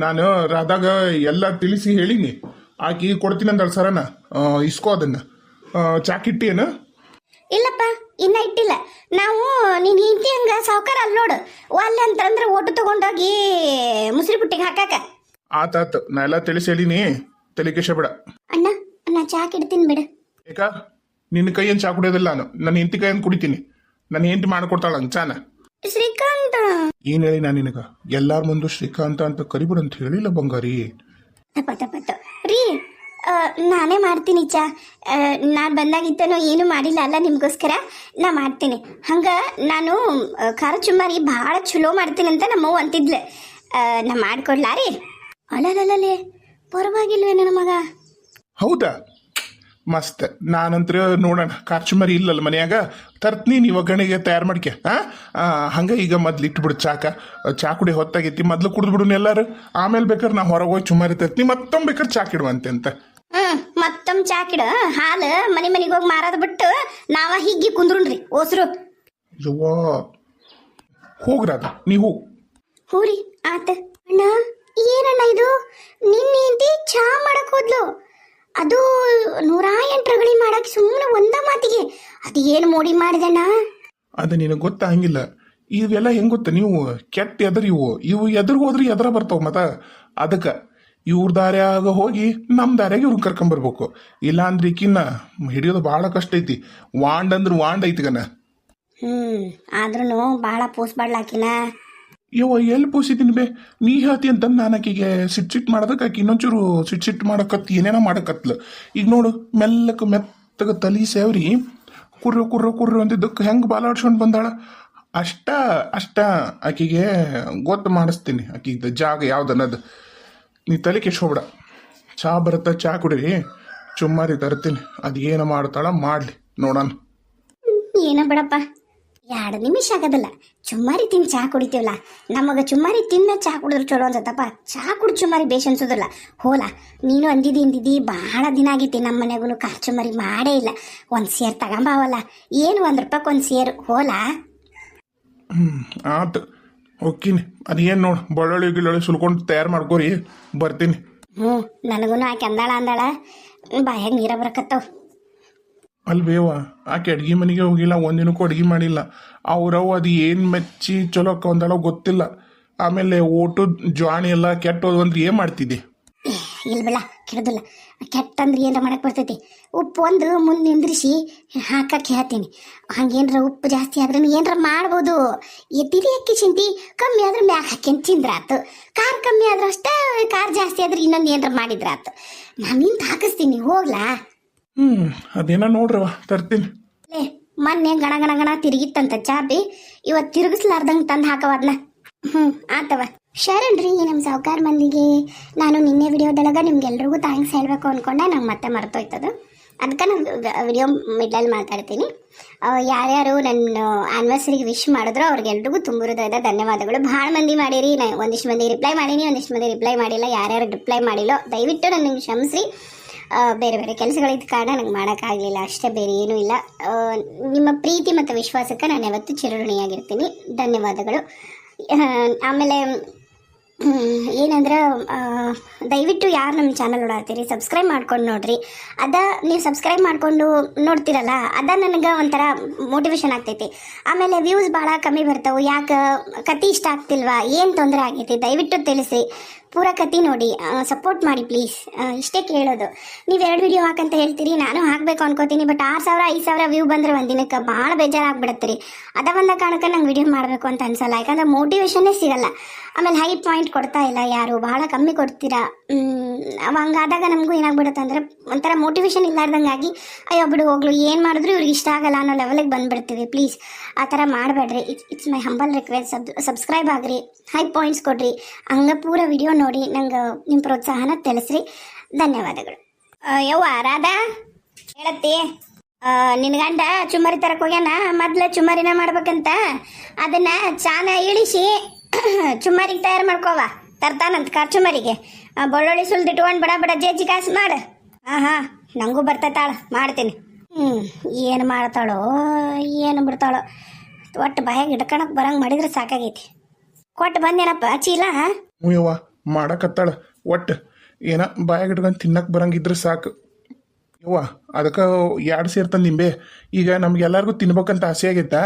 ನಾನು ರಾಧಾಗ ಎಲ್ಲ ತಿಳಿಸಿ ಹೇಳಿನಿ. ಆಕಿ ಕೊಡ್ತೀನಿ ಅಂದಳ ಸರನ. ಇಸ್ಕೋ ಅದನ್ನ. ಚಾಕಿಟ್ಟಿ ಏನು? ಇಲ್ಲಪ್ಪ, ಇನ್ನ ಇಟ್ಟಿಲ್ಲ. ನಾವು ನೀನ್ ಹಿಂತಿ ಹಂಗ ಸಾವುಕಾರ ಅಲ್ಲಿ ನೋಡು, ಒಲ್ಲೆ ಅಂತಂದ್ರೆ ಒಟ್ಟು ತಗೊಂಡೋಗಿ ಮುಸ್ರಿ ಬುಟ್ಟಿಗೆ ಹಾಕಾಕ. ಆತಾತು, ನಾ ಎಲ್ಲ ತಿಳಿಸಿ ಹೇಳಿನಿ, ತಲೆಕೇಶ ಬೇಡ. ಅಣ್ಣ, ನಾ ಚಾಕ್ ಇಡ್ತೀನಿ ಬಿಡು. ಏಕ ನಿನ್ನ ಕೈಯನ್ ಚಾ ಕುಡಿಯೋದಿಲ್ಲ. ನಾನು ನನ್ನ ಹೆಂಡತಿ ಕೈಯನ್ ಕುಡಿತೀನಿ. ನನ್ನ ಹೆಂಡತಿ ಮಾಡ್ಕೊಡ್ತಾಳ ಹಂಗ ಚಾನ. ಶ್ರೀಕಾಂತ್ ಏನ್ ಹೇಳಿ ನಾನು ನಿನಗ? ಎಲ್ಲಾರ ಮುಂದೆ ಶ್ರೀಕಾಂತ ಅಂತ ಕರಿಬಿಡು ಅಂತ ಹೇಳಿಲ್ಲ ಬಂಗಾರಿ. ತಪ್ಪತ್ತು ರೀ, ನಾನೇ ಮಾಡ್ತೀನಿ ಚಾ. ನಾನು ಬಂದಾಗಿತ್ತನೋ ಏನು ಮಾಡಿಲ್ಲ ಅಲ್ಲ ನಿಮ್ಗೋಸ್ಕರ. ನಾ ಮಾಡ್ತೀನಿ. ಹಂಗ ನಾನು ಖಾರ ಚುಮ್ಮಾರಿ ಭಾಳ ಚಲೋ ಮಾಡ್ತೀನಿ ಅಂತ ನಮ್ಮವ್ವ ಅಂತಿದ್ಲು. ನಾ ಮಾಡ್ಕೊಡ್ಲಾ ರೀ? ಅಲ್ಲಲ್ಲೇ ಪರವಾಗಿಲ್ವೇ ನನ್ನ ಮಗ? ಹೌದಾ, ಮಸ್ತ್. ನಾನಂತ್ರ ನೋಡೋಣ, ಕಾರ್ಚುಮರಿ ಇಲ್ಲಲ್ಲ ಮನ್ಯಾಗ, ತರ್ತೀನಿ. ನೀವು ಒಗ್ಗರಣೆಗೆ ತಯಾರು ಮಾಡ್ಕೆ. ಹಂಗ ಈಗ ಮೊದ್ಲು ಇಟ್ಬಿಡು ಚಾ ಕುಡಿ ಹೊತ್ತಾಗೈತಿ. ಮೊದ್ಲು ಕುಡಿದ್ಬಿಡು ಎಲ್ಲಾರು. ಆಮೇಲೆ ಬೇಕಾದ್ರೆ ನಾ ಹೊರಗೆ ಹೋಗಿ ಚುಮ್ಮಾರಿ ತರ್ತೀನಿ. ಮತ್ತೊಮ್ಮೆ ಬೇಕಾದ್ರೆ ಚಾಕಿಡುವಂತೆ ಅಂತ. ಮತ್ತೊಮ್ಮೆ ಚಾಕಿಡ. ಹಾಲು ಮನೆಗೆ ಹೋಗಿ ಮಾರೋದು ಬಿಟ್ಟು ನಾವ ಹಿಗ್ಗಿ ಕುಂದ್ರುಣ್ರಿ ಓಸ್ರು. ಯವ್ವಾ, ಹೋಗ್ರಾದ ನೀವು. ಹೂರಿ ಆತ. ಅಣ್ಣ, ಏನಣ್ಣ ಇದು? ನಿನ್ನೆ ಚಾ ಮಾಡಕ್ ಹೋದ್ಲು. ಅದು 108 ರಗಳಿ ಮಾಡಕ್ ಸುಮ್ಮನೆ ಒಂದ ಮಾತಿಗೆ ಅದು ಏನು ಮೋಡಿ ಮಾಡಿದಣ್ಣ? ಅದು ನಿನಗೆ ಗೊತ್ತಾಗಂಗಿಲ್ಲ. ಇವೆಲ್ಲ ಹೆಂಗ್ ಗೊತ್ತ? ನೀವು ಕೆಟ್ಟ ಎದ್ರ ಇವು ಎದ್ರ ಹೋದ್ರಿ ಎದ್ರ ಬರ್ತಾವ. ಮತ್ತ ಅದಕ್ಕೆ ಇವ್ರ ದಾರ್ಯಾಗ ಹೋಗಿ ನಮ್ಮ ದಾರ್ಯಾಗ ಇವ್ರನ್ನ ಕರ್ಕೊಂಬರ್ಬೇಕು. ಇಲ್ಲ ಅಂದ್ರೆ ಈಕಿನ್ನ ಹಿಡಿಯೋದು ಭಾಳ ಕಷ್ಟ ಐತಿ. ವಾಂಡ್ ಅಂದ್ರೆ ವಾಂಡ್ ಐತಿಗನ. ಆದ್ರೂ ಭಾಳ ಪೋಸ್ ಬಾಡ್ಲಾಕಿನ. ಯವ್ವ, ಎಲ್ಲಿ ಪೋಸಿದ್ದೀನಿ ಬೇ? ನೀ ಹೇಳ್ತಿ ಅಂತಂದು ನಾನು ಆಕಿಗೆ ಸಿಟ್ ಮಾಡೋದಕ್ಕೆ ಆಕಿ ಇನ್ನೊಂಚೂರು ಸಿಟ್ ಮಾಡಕತ್ತಿ, ಏನೇನೋ ಮಾಡಕತ್ಲು. ಈಗ ನೋಡು, ಮೆತ್ತಗ ತಲಿ ಸೇವ್ರಿ ಕುರ್ರ ಅಂತಿದ್ದಕ್ಕೆ ಹೆಂಗೆ ಬಾಲಾಡ್ಸ್ಕೊಂಡು ಬಂದಾಳ. ಅಷ್ಟ ಆಕಿಗೆ ಗೊತ್ತು ಮಾಡಿಸ್ತೀನಿ. ಆಕಿಗೆ ಜಾಗ ಯಾವ್ದನ್ನೋದು. ನೀ ತಲೆ ಕೆಡ್ಸ್ಕೊಬೇಡ. ಚಾ ಬರುತ್ತಾ, ಚಾ ಕುಡೀರಿ. ಚುಮ್ಮಾರಿ ತರ್ತೀನಿ. ಅದು ಏನು ಮಾಡ್ತಾಳ ಮಾಡಲಿ, ನೋಡೋಣ. ಏನ ಬಿಡಪ್ಪ, 2 ನಿಮಿಷ ಆಗೋದಿಲ್ಲ. ಚುಮ್ಮಾರಿ ತಿಂದು ಚಾ ಕುಡಿತೀವಲ್ಲ, ನಮಗ ಚುಮ್ಮಾರಿ ತಿನ್ನ ಚಾ ಕುಡಿದ್ರು ಚಲೋ ಅನ್ಸತ್ತಪ್ಪ. ಚಾ ಕುಡಿ ಚುಮ್ಮಾರಿ ಬೇಷ್ ಅನ್ಸೋದಿಲ್ಲ. ಹೋಲಾ, ನೀನು ಅಂದಿದ್ದಿ ಭಾಳ ದಿನ ಆಗೈತಿ. ನಮ್ಮ ಮನೆಗೂ ಖಾರ ಚುಮ್ಮಾರಿ ಮಾಡೇ ಇಲ್ಲ. ಒಂದು ಸೇರು ತಗೊಂಬಾವಲ್ಲ. ಏನು ₹1 ಒಂದು ಸೇರು. ಹೋಲಾ? ಆತು, ಹೋಗ್ತೀನಿ. ಅದೇನು ನೋಡು, ಬಳ್ಳೊಳ್ಳಿ ಗಿಳ್ಳೊಳ್ಳಿ ಸುಲ್ಕೊಂಡು ತಯಾರು ಮಾಡ್ಕೋರಿ, ಬರ್ತೀನಿ. ನನಗೂ ಆಕೆ ಅಂದಾಳ ಬಾಯಾಗ ನೀರ ಬರಕತ್ತವ್. ಅಲ್ಲಿ ಬೇವ, ಆಕೆ ಅಡ್ಗೆ ಮನೆಗೆ ಹೋಗಿಲ್ಲ, ಒಂದಿನಕ್ಕೂ ಅಡ್ಗೆ ಮಾಡಿಲ್ಲ. ಅವ್ರವು ಅದು ಏನು ಮೆಚ್ಚಿ ಚಲೋ ಒಂದಳ ಗೊತ್ತಿಲ್ಲ. ಆಮೇಲೆ ಓಟು ಜ್ವಾಣಿ ಎಲ್ಲ ಕೆಟ್ಟೋದು ಅಂದ್ರೆ ಏನು ಮಾಡ್ತಿದ್ದೆ? ಇಲ್ಲ ಬಿಡ, ಕೆಡೋದಿಲ್ಲ. ಕೆಟ್ಟಂದ್ರೆ ಏನಾರ ಮಾಡಕ್ಕೆ ಬರ್ತೈತಿ. ಉಪ್ಪು ಒಂದು ಮುಂದೆ ನಿಂದ್ರಿಸಿ ಹಾಕಕ್ಕೆ ಹೇಳ್ತೀನಿ. ಹಂಗೇನ್ರ ಉಪ್ಪು ಜಾಸ್ತಿ ಆದ್ರೆ ಏನಾರ ಮಾಡ್ಬೋದು. ಎತ್ತಿರಿ ಅಕ್ಕಿ ಚಿಂತಿ ಕಮ್ಮಿ ಆದ್ರೆ ಮ್ಯಾಗ ಹಾಕ್ಯಂತ ತಿಂದ್ರಾತು. ಖಾರ ಕಮ್ಮಿ ಆದ್ರೆ ಅಷ್ಟೇ, ಖಾರ ಜಾಸ್ತಿ ಆದ್ರೆ ಇನ್ನೊಂದು ಏನಾರ ಮಾಡಿದ್ರಾತು. ನಾನು ನಿಂತು ಹಾಕಿಸ್ತೀನಿ, ಹೋಗ್ಲಾ? ಅದೇನ ನೋಡ್ರವ, ತರ್ತೀನಿ. ಮೊನ್ನೆ ಗಣ ತಿರುಗಿತ್ತಂತ ಚಾಪಿ, ಇವತ್ತು ತಿರುಗಿಸ್ಲಾರ್ದಂಗೆ ತಂದು ಹಾಕವದ್ನ. ಆತವ. ಶರಣ್ರಿ, ನಮ್ಮ ಸಾವುಕಾರ ಮಂದಿಗೆ ನಾನು ನಿನ್ನೆ ವಿಡಿಯೋದೊಳಗೆ ನಿಮ್ಗೆಲ್ರಿಗೂ ಥ್ಯಾಂಕ್ಸ್ ಹೇಳಬೇಕು ಅಂದ್ಕೊಂಡೆ. ನಂಗೆ ಮತ್ತೆ ಮರ್ತೋಯ್ತದು. ಅದಕ್ಕೆ ನಾನು ವಿಡಿಯೋ ಮಿಡ್ಲಲ್ಲಿ ಮಾತಾಡ್ತೀನಿ. ಯಾರ್ಯಾರು ನನ್ನ ಆ್ಯನಿವರ್ಸರಿಗೆ ವಿಶ್ ಮಾಡಿದ್ರು ಅವ್ರಿಗೆಲ್ರಿಗೂ ತುಂಬ ಹೃದಯದ ಧನ್ಯವಾದಗಳು. ಭಾಳ ಮಂದಿ ಮಾಡಿರಿ. ಒಂದಿಷ್ಟು ಮಂದಿ ರಿಪ್ಲೈ ಮಾಡೀನಿ, ಒಂದಿಷ್ಟು ಮಂದಿ ರಿಪ್ಲೈ ಮಾಡಿಲ್ಲ. ಯಾರ್ಯಾರು ರಿಪ್ಲೈ ಮಾಡಿಲ್ಲೋ ದಯವಿಟ್ಟು ನನಗೆ ಕ್ಷಮಿಸ್ರಿ. ಬೇರೆ ಬೇರೆ ಕೆಲಸಗಳಿದ್ದ ಕಾರಣ ನಂಗೆ ಮಾಡೋಕ್ಕಾಗಲಿಲ್ಲ ಅಷ್ಟೇ, ಬೇರೆ ಏನೂ ಇಲ್ಲ. ನಿಮ್ಮ ಪ್ರೀತಿ ಮತ್ತು ವಿಶ್ವಾಸಕ್ಕೆ ನಾನು ಯಾವತ್ತೂ ಚಿರಋಣಿಯಾಗಿರ್ತೀನಿ. ಧನ್ಯವಾದಗಳು. ಆಮೇಲೆ ಏನಂದ್ರೆ, ದಯವಿಟ್ಟು ಯಾರು ನಮ್ಮ ಚಾನಲ್ ನೋಡತ್ತೀರಿ ಸಬ್ಸ್ಕ್ರೈಬ್ ಮಾಡ್ಕೊಂಡು ನೋಡ್ರಿ. ನೀವು ಸಬ್ಸ್ಕ್ರೈಬ್ ಮಾಡಿಕೊಂಡು ನೋಡ್ತಿರಲ್ಲ, ನನಗೆ ಒಂಥರ ಮೋಟಿವೇಶನ್ ಆಗ್ತೈತಿ. ಆಮೇಲೆ ವ್ಯೂಸ್ ಭಾಳ ಕಮ್ಮಿ ಬರ್ತಾವೆ. ಯಾಕೆ ಕತೆ ಇಷ್ಟ ಆಗ್ತಿಲ್ವಾ, ಏನು ತೊಂದರೆ ಆಗೈತಿ, ದಯವಿಟ್ಟು ತಿಳಿಸಿ. ಪೂರ ಕತೆ ನೋಡಿ ಸಪೋರ್ಟ್ ಮಾಡಿ ಪ್ಲೀಸ್. ಇಷ್ಟೇ ಕೇಳೋದು. ನೀವು 2 ವಿಡಿಯೋ ಹಾಕಂತ ಹೇಳ್ತೀರಿ, ನಾನು ಹಾಕಬೇಕು ಅನ್ಕೋತೀನಿ. ಬಟ್ 6,000-5,000 ವ್ಯೂ ಬಂದರೆ ಒಂದಿನಕ್ಕೆ ಭಾಳ ಬೇಜಾರಾಗ್ಬಿಡತ್ತೆ ರೀ. ಒಂದ ಕಾರಣಕ್ಕೆ ನಂಗೆ ವಿಡಿಯೋ ಮಾಡಬೇಕು ಅಂತ ಅನ್ಸಲ್ಲ. ಯಾಕಂದ್ರೆ ಮೋಟಿವೇಶನ್ನೇ ಸಿಗಲ್ಲ. ಆಮೇಲೆ ಹೈ ಪಾಯಿಂಟ್ ಕೊಡ್ತಾ ಇಲ್ಲ ಯಾರು, ಭಾಳ ಕಮ್ಮಿ ಕೊಡ್ತೀರಾ. ಹಂಗಾದಾಗ ನಮಗೂ ಏನಾಗ್ಬಿಡುತ್ತೆ ಅಂದರೆ ಒಂಥರ ಮೋಟಿವೇಶನ್ ಇಲ್ಲಾರ್ದಂಗಾಗಿ ಅಯ್ಯೋ ಬಿಡು ಹೋಗ್ಲು, ಏನು ಮಾಡಿದ್ರು ಇವ್ರಿಗೆ ಇಷ್ಟ ಆಗಲ್ಲ ಅನ್ನೋ ಲೆವೆಲಿಗೆ ಬಂದುಬಿಡ್ತೀವಿ. ಪ್ಲೀಸ್ ಆ ಥರ ಮಾಡಬೇಡ್ರಿ. It's my humble request. Subscribe agri, high points ಕೊಡ್ರಿ. ಹಂಗೆ ಪೂರ ವಿಡಿಯೋ ನೋಡಿ ನಂಗೆ ನಿಮ್ಮ ಪ್ರೋತ್ಸಾಹನ ತಿಳಿಸ್ರಿ. ಧನ್ಯವಾದಗಳು. ಯವ್ವ ರಾಧಾ, ಹೇಳತ್ತಿ, ನಿನ್ನ ಗಂಡ ಚುಮ್ಮರಿ ತರಕ್ಕೆ ಹೋಗ್ಯಾನ. ಮೊದಲೇ ಚುಮ್ಮರಿನ ಮಾಡ್ಬೇಕಂತ ಅದನ್ನ ಚಾನ ಇಳಿಸಿ ಚುಮ್ಮರಿಗೆ ತಯಾರು ಮಾಡ್ಕೋವ. ತರ್ತಾನಂತ ಖಾರ ಚುಮ್ಮರಿಗೆ. ಬೆಳ್ಳುಳ್ಳಿ ಸುಲ್ದಿಟ್ಕೊಂಡು ಬಡ ಜೇಜಿ ಕಾಸು ಮಾಡು. ಹಾಂ ನನಗೂ ಬರ್ತೈತಾಳ, ಮಾಡ್ತೀನಿ. ಏನು ಮಾಡ್ತಾಳೋ ಏನು ಬಿಡ್ತಾಳೋ, ಒಟ್ಟು ಬಾಯಾಗ ಇಟ್ಕೊಳಕ್ಕೆ ಬರಂಗೆ ಮಾಡಿದ್ರೆ ಸಾಕಾಗೈತಿ. ಕೊಟ್ಟು ಬಂದೇನಪ್ಪ ಚೀಲ. ಹ್ಞೂ ಮಾಡಕತ್ತಾಳ ಒಟ್ಟು ಏನ ಬಾಯಾಗ ಇಟ್ಕೊಂಡು ತಿನ್ನಕ್ಕೆ ಬರಂಗಿದ್ರೆ ಸಾಕು ಯವ್ವ ಅದಕ್ಕೆ ಎರಡು ಸೇರ್ತಂದು ನಿಂಬೆ ಈಗ ನಮ್ಗೆಲ್ಲರಿಗೂ ತಿನ್ಬೇಕಂತ ಆಸೆ ಆಗೈತಾ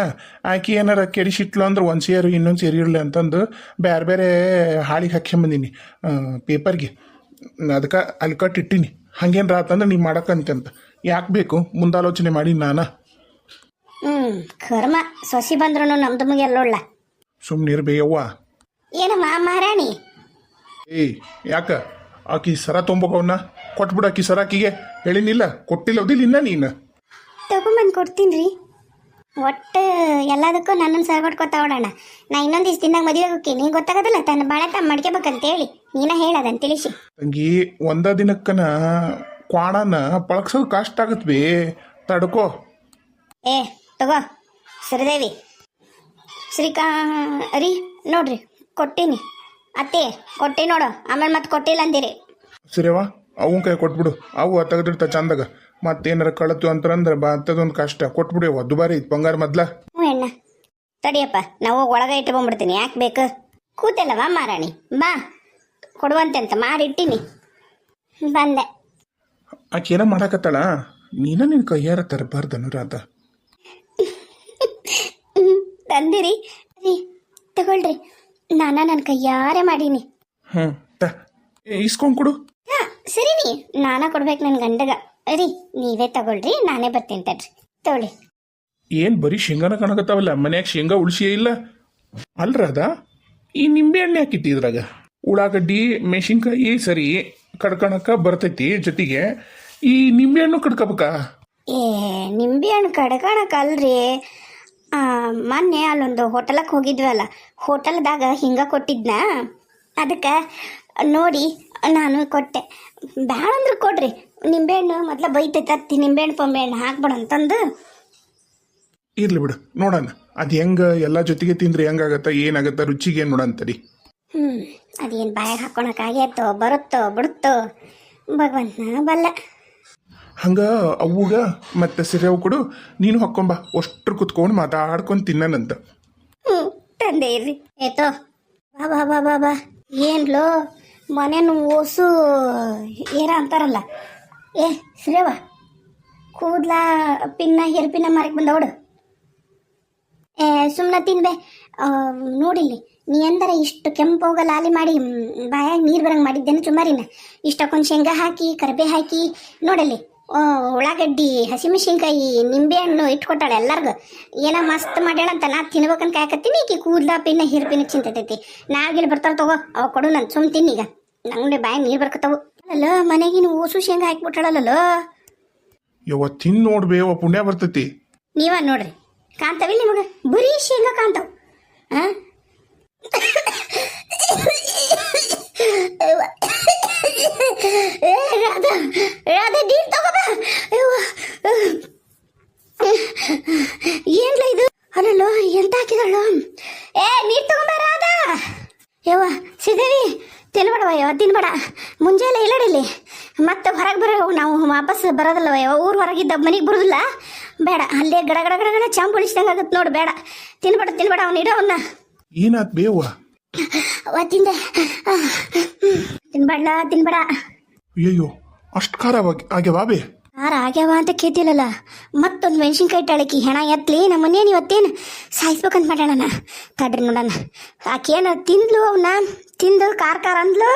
ಆಕಿ ಏನಾರ ಕೆಡಿಸಿಟ್ಲು ಅಂದ್ರೆ ಒಂದು ಸೇರು ಇನ್ನೊಂದು ಸೇರು ಇರಲಿ ಅಂತಂದು ಬೇರೆ ಬೇರೆ ಹಾಳಿಗೆ ಹಾಕ್ಯಂಬಂದೀನಿ ಪೇಪರ್ಗೆ ಅದಕ್ಕೆ ಅಲ್ಲಿ ಕಟ್ಟಿಟ್ಟಿನಿ ಹಂಗೇನು ರಾತಂದ್ರೆ ನೀವು ಮಾಡಕ್ಕಂತಂತ ಯಾಕೆ ಬೇಕು ಮುಂದಾಲೋಚನೆ ಮಾಡಿ ನಾನು ಕರ್ಮ ಸೊಸಿ ಬಂದ್ರು ನಮ್ದು ಮುಗಿ ಎಲ್ಲೊಳ್ಳ ಸುಮ್ಮನೆ ಬೇಯವ್ವ ಏನಮ್ಮ ಮಹಾರಾಣಿ ಏಯ್ ಯಾಕ ಆಕಿ ಸರ ತೊಂಬಕವನ್ನ ಕೊಟ್ಬಿಡು ಆಕಿ ಸರ ಆಕಿಗೆ ಹೇಳಿನಿಲ್ಲ ಕೊಟ್ಟಿಲ್ಲ ಓದಿಲ್ಲ ಇನ್ನ ನೀನು ತಗೊಂಬಂದು ಕೊಡ್ತೀನಿ ರೀ ಒಟ್ಟು ಎಲ್ಲದಕ್ಕೂ ನನ್ನನ್ನು ಸಹ ಕೊಟ್ಕೊತಾವಡೋಣ ನಾ ಇನ್ನೊಂದು ದಿವ್ಸ ದಿನಾಗ ಮದುವೆ ಹೋಗಿ ನೀನು ಗೊತ್ತಾಗೋದಿಲ್ಲ ತನ್ನ ಬಾಳೆ ತಮ್ಮ ಮಡ್ಕೋಬೇಕಂತೇಳಿ ನೀನ ಹೇಳದಂತ ತಿಳಿಸಿ ತಂಗಿ ಒಂದ ದಿನಕ್ಕನ ಕ್ವಾಣನ ಪಳಗ್ಸೋದು ಕಷ್ಟ ಆಗತ್ ಬೇ ತಡ್ಕೋ ಏ ತಗೋ ಶ್ರೀದೇವಿ ರೀ ನೋಡ್ರಿ ಕೊಟ್ಟೀನಿ ಅತ್ತೆ ಕೊಟ್ಟಿ ನೋಡು ಆಮೇಲೆ ಮತ್ತೆ ಕೊಟ್ಟಿಲ್ಲ ಅಂದಿರಿ ಸರಿಯವ್ವ ಅವನ ಕೈ ಕೊಟ್ಬಿಡು ಅವು ತೆಗೆದಿರ್ತ ಚಂದಾಗ ಮತ್ತೇನಾರ ಕಳತು ಅಂತಂದ್ರೆ ಅಂತದೊಂದು ಕಷ್ಟ ಕೊಟ್ಬಿಡು ಅವ್ವ ದುಬಾರಿ ಐತಿ ಬಂಗಾರ ಮೊದ್ಲ ಹ್ಞೂ ಅಣ್ಣ ತಡಿಯಪ್ಪ ನಾವು ಒಳಗೆ ಇಟ್ಕೊಂಡ್ಬಿಡ್ತೀನಿ ಯಾಕೆ ಬೇಕು ಕೂತಲ್ಲವ ಮಾರಾಣಿ ಬಾ ಕೊಡುವಂತೆ ಅಂತ ಮಾರಿಟ್ಟಿನಿ ಬಂದೆ ಆಕೆ ಏನೋ ಮಾಡಾಕತ್ತಾಳ ನೀನ ನಿನ್ ಕೈಯಾರ ತರಬಾರ್ದು ಅನುರಾಧ ತಂದಿರಿ ರೀ ತಗೊಳ್ರಿ ನನ್ನ ಕೈಯಾರೆ ಮಾಡೀನಿ ಇಸ್ಕೊಂಡ್ ಕೊಡು ಸರಿ ನೀ ನಾನ ಕೊಡ್ಬೇಕು ನನ್ನ ಗಂಡಗ ರೀ ನೀವೇ ತಗೊಳ್ರಿ ನಾನೇ ಬರ್ತೀನಿ ತಡ್ರಿ ತಗೊಳ್ಳಿ ಏನ್ ಬರೀ ಶೇಂಗಾನ ಕಾಣಕತ್ತಾವಲ್ಲ ಮನ್ಯಾಗ ಶೇಂಗಾ ಉಳಿಸಿಯೇ ಇಲ್ಲ ಅಲ್ರಾದ ಈ ನಿಂಬೆ ಹಣ್ಣೆ ಹಾಕಿಟ್ಟಿ ಇದ್ರಾಗ ಉಳ್ಳಾಗಡ್ಡಿ ಮೆಣಸಿನ್ಕಾಯಿ ಸರಿ ಕಡ್ಕೊಳಕ ಬರ್ತೈತಿ ಜೊತೆಗೆ ಈ ನಿಂಬೆ ಹಣ್ಣು ಕಡ್ಕೋಬೇಕ ಏ ನಿಂಬೆ ಹಣ್ಣು ಕಡ್ಕೊಳಕಲ್ರಿ ಮೊನ್ನೆ ಅಲ್ಲೊಂದು ಹೋಟೆಲಕ್ಕೆ ಹೋಗಿದ್ವಲ್ಲ ಹೋಟೆಲ್ದಾಗ ಹಿಂಗ ಕೊಟ್ಟಿದ್ನ ಅದಕ್ಕೆ ನೋಡಿ ನಾನು ಕೊಟ್ಟೆ ಬ್ಯಾಡ ಅಂದ್ರೆ ಕೊಡ್ರಿ ನಿಂಬೆಹಣ್ಣು ಮೊದ್ಲ ಬೈತೈತೆ ಅತ್ತಿ ನಿಂಬೆಹಣ್ಣು ಪಂಬೆಹಣ್ಣು ಹಾಕ್ಬೇಡ ಅಂತಂದು ಇರ್ಲಿ ಬಿಡು ನೋಡೋಣ ಅದು ಹೆಂಗ ಎಲ್ಲ ಜೊತೆಗೆ ತಿಂದ್ರೆ ಹೆಂಗಾಗತ್ತ ಏನಾಗತ್ತ ರುಚಿಗೆ ಏನು ನೋಡಂತರಿ ಅದೇನು ಬಾಯಾಗ ಹಾಕೊಳಕ್ಕಾಗ್ಯಾತೋ ಬರುತ್ತೋ ಬಿಡುತ್ತೋ ಭಗವಂತನ ಬಲ್ಲ ಹಂಗ ಅವುಗ ಮತ್ತೆ ಸಿರೆವು ಕೊಡು ನೀನು ಹಾಕೊಂಬ ಅಷ್ಟ್ರ ಕುತ್ಕೊಂಡು ಮಾತಾಡ್ಕೊಂಡು ತಿನ್ನನಂತ ತಂದೆ ಇರ್ರಿ ಏತೋ ಬಾ ಬಾ ಬಾ ಬಾ ಬಾ ಏನ್ಲೋ ಮನೇನು ಓಸು ಏರ ಅಂತಾರಲ್ಲ ಏ ಶ್ರೇವ ಕೂದ್ಲ ಪಿನ್ನ ಹೆರ್ಪಿನ ಮಾರಕ್ಕೆ ಬಂದವಡು ಸುಮ್ಮನೆ ತಿನ್ಬೆ ನೋಡಿಲ್ಲಿ ನೀ ಎಂದರೆ ಇಷ್ಟು ಕೆಂಪೋಗ ಲಾಲಿ ಮಾಡಿ ಬಾಯಾಗ ನೀರು ಬರಂಗೆ ಮಾಡಿದ್ದೇನೆ ಸುಮಾರಿನ ಇಷ್ಟಕ್ಕೊಂದು ಶೇಂಗಾ ಹಾಕಿ ಕರಿಬೇ ಹಾಕಿ ನೋಡಲ್ಲಿ ಉಳ್ಳಾಗಡ್ಡಿ ಹಸಿಮೆಣಸಿನ್ಕಾಯಿ ನಿಂಬೆಹಣ್ಣು ಇಟ್ಕೊಟ್ಟಾಳೆ ಎಲ್ಲರಿಗೂ ಏನೋ ಮಸ್ತ್ ಮಾಡ್ಯಾಳಂತ ನಾ ತಿನ್ಬೇಕಂತ ಕಾಯಕತ್ತೀನಿ ಈಕಿ ಕೂದ್ಲ ಪಿನ್ನ ಹಿರ್ಪಿನ ಚಿಂತೈತಿ ನಾಗಿಲ್ಲಿ ಬರ್ತಾರ ತಗೋ ಅವ ಕೊಡು ನಾನು ಸುಮ್ ತಿನ್ನೀಗ ನಂಗೆ ಬಾಯಾಗ ನೀರು ಬರ್ಕತ್ತವು ಅಲ್ಲ ಮನೆಗಿನ ಓಸು ಶೇಂಗಾ ಹಾಕ್ಬಿಟ್ಟಾಳಲ್ಲ ಯವ್ವ ತಿನ್ ನೋಡ್ಬೇ ಅವ ಪುಣ್ಯ ಬರ್ತೈತಿ ನೀವ ನೋಡ್ರಿ ಕಾಂತವಿಲ್ಲ ನಿಮಗೆ ಬರೀ ಶೇಂಗಾ ಕಾಂತಾವ್ ರಾಧಾ ರಾಧಾ ನೀರು ತಗೋಬ ಏನ್ಲ ಇದು ಅಲ್ಲೋ ಎಂತ ಹಾಕಿದಳು ಏ ನೀರು ತಗೊಂಬ ರಾಧಾ ಯವ್ವ ಸಿದೇವಿ ತಿನ್ಬೇಡವ ಯವ್ವ ತಿನ್ಬೇಡ ಮುಂಜಾನೆ ಇಲ್ಲಡಿಲ್ಲಿ ಮತ್ತೆ ಹೊರಗೆ ಬರೋ ನಾವು ವಾಪಸ್ ಬರೋದಲ್ಲವ ಯವ್ವ ಊರು ಹೊರಗಿದ್ದ ಮನೆಗೆ ಬರೋದಿಲ್ಲ ಬೇಡ ಅಲ್ಲೇ ಗಡ ಗಡ ಗಡ ಗಡ ಚಾಂಪ್ ಉಳಿಸ್ದಂಗೆ ಆಗುತ್ತೆ ನೋಡಿ ಬೇಡ ತಿನ್ಬೇಡ ಅವನ್ನ ಇಡೋ ಅವನ್ನ ಏನಾತ್ ಬೇವ ಅವ ತಿಂದೆ ತಿನ್ಬೇಡ ಅಯ್ಯಯ್ಯೋ ಅಷ್ಟು ಖಾರ ಆಗ್ಯಾವ ಬೇ ಖಾರ ಆಗ್ಯಾವ ಅಂತ ಕೇತಿಲ್ಲಲ್ಲ ಮತ್ತೊಂದು ಮೆಣಸಿನ್ಕಾಯಿ ಟಾಳಕಿ ಹೆಣ ಎತ್ತಲಿ ನಮ್ಮ ಮನೇನು ಇವತ್ತೇನು ಸಾಯಿಸ್ಬೇಕಂತ ಮಾಡ್ಯಾಣ ತಡ್ರಿ ನೋಡೋಣ ಆಕೇನು ತಿಂದ್ಲು ಅವನ್ನ ತಿಂದು ಖಾರ ಅಂದ್ಲು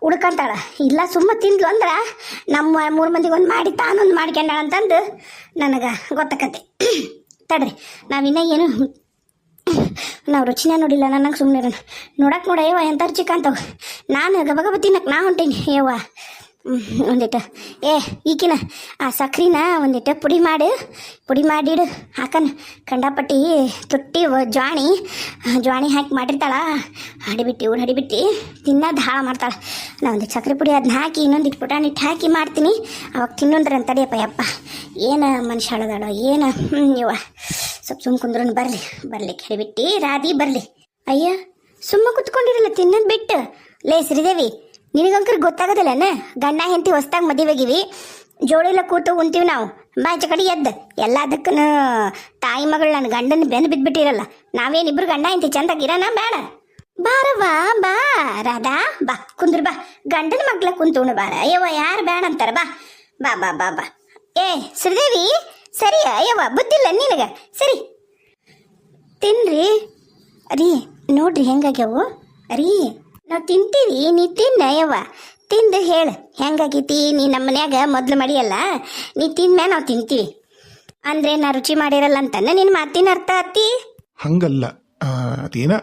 ಹುಡ್ಕಂತಾಳ ಇಲ್ಲ ಸುಮ್ಮ ತಿಂದ್ಲು ಅಂದ್ರೆ ನಮ್ಮ 3 ಮಂದಿಗೆ ಒಂದು ಮಾಡಿ ತಾನೊಂದು ಮಾಡ್ಕೊಂಡಾಳ ಅಂತಂದು ನನಗೆ ಗೊತ್ತಾಕತ್ತೆ ತಡ್ರಿ ನಾವಿನ್ನ ಏನು ನಾವು ರುಚಿನ ನೋಡಿಲ್ಲ ನನಗೆ ಸುಮ್ಮನೆ ನೋಡಕ್ಕೆ ನೋಡಯ್ಯವ ಎಂಥ ರುಚಿ ಕಾಂತಾವ ನಾನು ಗಬಗಬ ತಿನ್ನಕ್ಕೆ ನಾ ಹೊಂಟೀನಿ ಯವ್ವ ಒಂದಿಟ್ಟು ಈಕಿನ ಆ ಸಕ್ರಿನ ಒಂದಿಟ್ಟು ಪುಡಿ ಮಾಡಿಡು ಹಾಕನ್ ಕಂಡಪಟ್ಟಿ ತುಟ್ಟಿ ಜ್ವಾಣಿ ಹಾಕಿ ಮಾಡಿರ್ತಾಳ ಹಡಿಬಿಟ್ಟು ತಿನ್ನೋದು ಹಾಳು ಮಾಡ್ತಾಳೆ ನಾ ಒಂದಿಟ್ಟು ಸಕ್ಕರೆ ಪುಡಿ ಅದನ್ನ ಹಾಕಿ ಇನ್ನೊಂದಿಟ್ಟು ಪುಟಾಣಿ ಹಿಟ್ಟು ಹಾಕಿ ಮಾಡ್ತೀನಿ ಅವಾಗ ತಿನ್ನೋಂದ್ರೆ ಅಂತಡಿಯಪ್ಪ ಯಪ್ಪ ಏನು ಮನುಷ್ಯ ಹೇಳೋದಾಳೋ ಏನು ಇವ ಸ್ವಲ್ಪ ಸುಮ್ಮ ಕುಂದ್ರೂ ಬರ್ಲಿ ಹಡಿಬಿಟ್ಟು ರಾಧಿ ಬರಲಿ ಅಯ್ಯ ಸುಮ್ಮ ಕುತ್ಕೊಂಡಿರಲ್ಲ ತಿನ್ನೋದು ಬಿಟ್ಟು ಲೇ ಶ್ರೀದೇವಿ ನಿನಗಂಕರ್ ಗೊತ್ತಾಗೋದಿಲ್ಲನ ಗಂಡ ಹೆಂಡತಿ ಹೊಸ್ದಾಗ ಮದುವೆಗಿವಿ ಜೋಡಿಲ್ಲ ಕೂತು ಉಂತೀವಿ ನಾವು ಬಾಚ ಕಡೆ ಎದ್ದು ಎಲ್ಲದಕ್ಕೂ ತಾಯಿ ಮಗಳು ನನ್ನ ಗಂಡನ ಬೆನ್ನು ಬಿದ್ದುಬಿಟ್ಟಿರಲ್ಲ ನಾವೇನಿಬ್ರು ಗಂಡ ಹೆಂಡತಿ ಚಂದಾಗಿರೋಣ ಬೇಡ ಬಾರವ್ವ ಬಾ ರಾಧಾ ಬಾ ಕುಂದ್ರ ಬಾ ಗಂಡನ ಮಗ್ಲ ಕುಂತುಣ ಬಾರ ಯವ್ವ ಯಾರು ಬೇಡ ಅಂತಾರ ಬಾ ಬಾ ಬಾ ಬಾ ಬಾ ಏ ಶ್ರೀದೇವಿ ಸರಿಯಾ ಯವ್ವ ಬುದ್ಧಿಲ್ಲ ನಿನಗ ಸರಿ ತಿನ್ರಿ ರೀ ನೋಡ್ರಿ ಹೆಂಗಾಗ್ಯಾವು ರೀ ನಾವು ತಿಂತೀವಿ ನೀ ತಿನ್ನ ಯವ್ವ ತಿಂದು ಹೇಳು ಹೆಂಗಾಗೈತಿ ನೀ ನಮ್ಮ ಮನ್ಯಾಗ ಮೊದ್ಲು ಮಡಿಯಲ್ಲ ನೀ ತಿಂದ್ಮ್ಯಾ ನಾವು ತಿಂತೀವಿ ಅಂದ್ರೆ ನಾ ರುಚಿ ಮಾಡಿರಲ್ಲ ಅಂತನ ನಿನ್ನ ಮಾತಿನ ಅರ್ಥ ಅತ್ತಿ ಹಂಗಲ್ಲ ಅದೇನ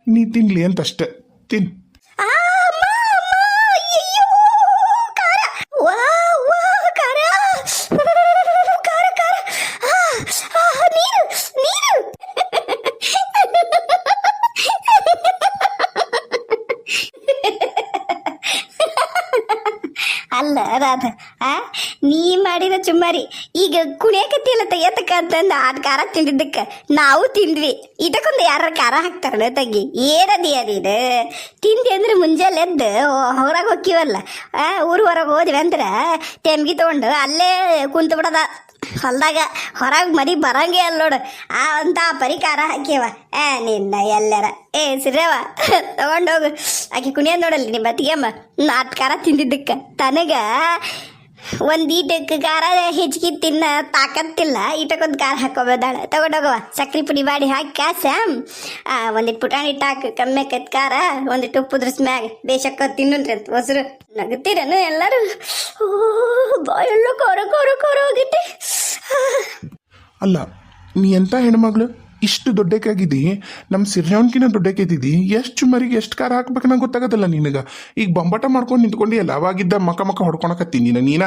ನೀ ತಿನ್ಲಿ ಅಂತ ಅಷ್ಟೆ ತಿನ್ ಆ, ಅಮ್ಮ, ಅಮ್ಮ, ಅಯ್ಯಯ್ಯೋ, ಖಾರ. ವಾ, ವಾ, ಖಾರ. ಖಾರ, ಖಾರ. ಆ, ಆ, ನೀರು, ನೀರು. ಅಲ್ಲ ರಾಧ ನೀ ಮಾಡಿದ ಚುಮ್ಮಾರಿ ಈಗ ಕುಣಿಯಕತ್ತಿಲ್ಲ ಎತ್ತಕ್ಕ ಅಂತಂದು ಅದ್ ಖಾರ ತಿಂದಿದ್ದಕ್ಕ ನಾವು ತಿಂದ್ವಿ ಇದಕ್ಕೊಂದು ಯಾರ ಖಾರ ಹಾಕ್ತಾರ ತಂಗಿ ಏನದಿ ಅದಿದು ತಿಂದಿ ಅಂದ್ರೆ ಮುಂಜಾನೆ ಎದ್ದು ಹೊರಗೆ ಹೋಕ್ಕಿವಲ್ಲ ಊರು ಹೊರಗೆ ಹೋದ್ವಿ ಅಂದ್ರೆ ತೆಮ್ಗಿ ತಗೊಂಡು ಅಲ್ಲೇ ಕುಂತು ಬಿಡದ ಹೊಲ್ದಾಗ ಹೊರಗೆ ಮರಿ ಬರಂಗೆ ಅಲ್ಲ ನೋಡು ಅಂತ ಪರಿಕಾರ ಹಾಕ್ಯವ ನಿನ್ನ ಎಲ್ಲರ ಸಿರವ ತಗೊಂಡೋಗು ಆಕೆ ಕುಣಿಯೋದು ನೋಡಲ್ಲಿ ನಿಮ್ಮ ಅತ್ತಿಗೆಮ್ಮ ನಾಟ್ ಖಾರ ತಿಂದಿದ್ದಕ್ಕ ತನಗ ಒಂದೀಟಕ್ಕೆ ಖಾರ ಹೆಚ್ಚಿಗೆ ತಿನ್ನ ತಾಕತ್ತಿಲ್ಲ ಈಟಕ್ಕೊಂದು ಖಾರ ಹಾಕೋಬೋದಾಳ ತಗೊಂಡೋಗವ ಸಕ್ರೆ ಪುಡಿ ಬಾಡಿ ಹಾಕಿ ಕಾಸ ಒಂದಿಟ್ಟು ಪುಟಾಣಿ ಇಟ್ಟು ಹಾಕಿ ಕಮ್ಮಿ ಆಕೈತೆ ಖಾರ ಒಂದಿಟ್ಟು ಉಪ್ಪು ಉದ್ರಸ್ ಮ್ಯಾಗ ಬೇಸಕ್ಕ ತಿನ್ನುನ್ರಿ ಅಂತ ಹೊಸರು ನಗುತ್ತೀರನು ಎಲ್ಲರೂ ಬಾಯೆಲ್ಲ ಖಾರ ಖಾರ ಖಾರ ಹೋಗಿಟ್ಟೆ ಅಲ್ಲ ನೀ ಎಂತ ಹೆಣ್ಮಗಳು ಇಷ್ಟು ದೊಡ್ಡಕ್ಕಾಗಿದ್ದಿ ನಮ್ಮ ಸಿರ್ಜವನ್ಕಿನ ದೊಡ್ಡಕ್ಕಿದ್ದಿದ್ದಿ ಎಷ್ಟು ಮರಿಗೆ ಎಷ್ಟು ಖಾರ ಹಾಕ್ಬೇಕು ನಂಗೆ ಗೊತ್ತಾಗತ್ತಲ್ಲ ನಿನಗ ಈಗ ಬಂಬಟ ಮಾಡ್ಕೊಂಡು ನಿಂತ್ಕೊಂಡು ಎಲ್ಲ ಅವಾಗಿದ್ದ ಮಕ ಹೊಡ್ಕೊಳಕತ್ತೀನಿ ನೀನ